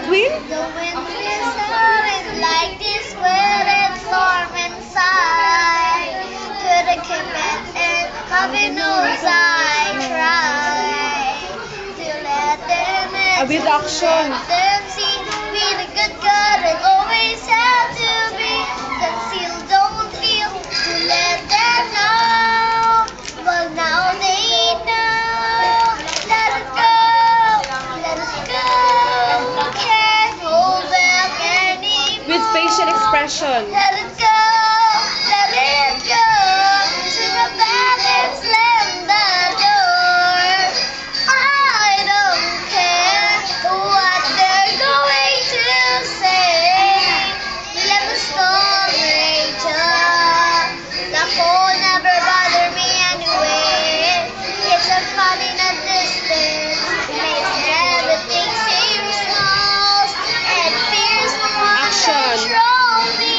Edwin? The wind is like this wind storm inside. Couldn't keep it in, having knows I tried to let them in, With action. let them see. Be the good God and always have to be concealed. Don't feel to let them know. Well, now they know. Let it go, let it go. Can't hold back anymore. With facial expression. Let it go, let it go. To the back and slam the door. I don't care what they're going to say. Let the storm rage on. The cold never bother me anyway. It's a fun in a distance. It makes everything seem small. And fears no one Action. control me.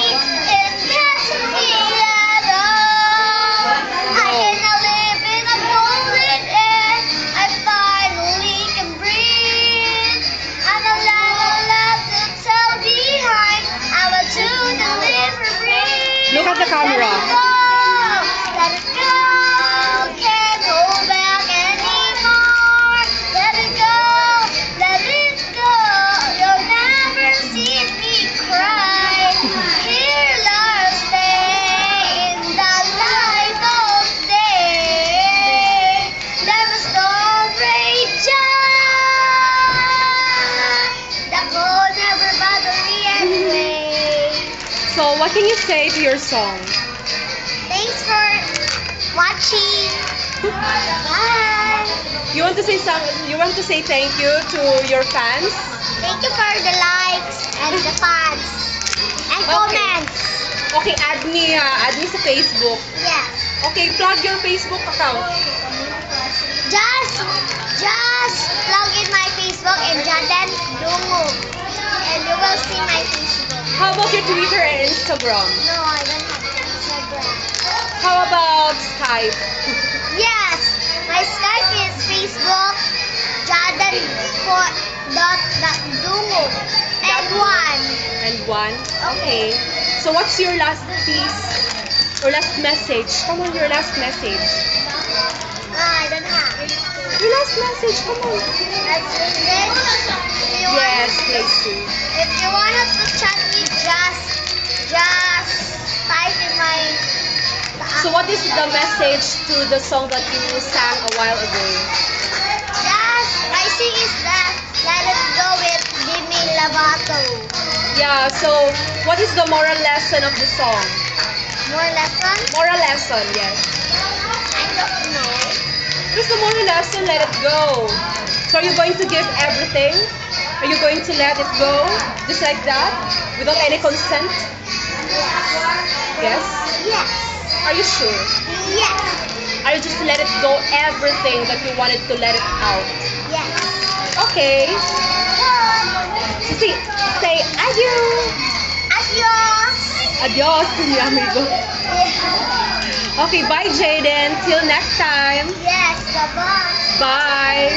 It gets me at all. I cannot live in a golden air. I finally can breathe. I'm allowed to tell behind. I want to deliver breathe. Look at the camera. Let it go. Can't hold back anymore. Let it go. Let it go. You'll never see me cry. Here I'll stay in the light of day. Let the storm rage on. The cold never bother me anyway. So, what can you say to your song? Thanks for watching. Bye. You want to say You want to say thank you to your fans? Thank you for the likes and the fans and Okay. comments. Okay, add me sa Facebook. Yes. Okay, plug your Facebook account. Just plug in my Facebook and Jaden Dungo, and you will see my Facebook. How about your Twitter and Instagram? No, I don't have Instagram. How about Skype? Yes, my Skype is Facebook Jaden Dungo and one. And one? Okay. So, what's your last piece or last message? Come on, your last message. I don't have. Your last message, come on. That's it. Yes, please do. If you wanted to chat me, just type in my. So, what is the message to the song that you sang a while ago? My sing is that Let It Go with Demi Lovato. Yeah, so what is the moral lesson of the song? More lesson? Moral lesson, yes. I don't know. What's the moral lesson? Let it go. So are you going to give everything? Are you going to let it go? Just like that? Without any consent? Yes? Yes. Are you sure? Yes. Are you just let it go everything that you wanted to let it out? Yes. Okay. So say adieu. Adios. Adios, mi amigo. Okay, bye Jaden. Till next time. Yes, bye-bye. Bye.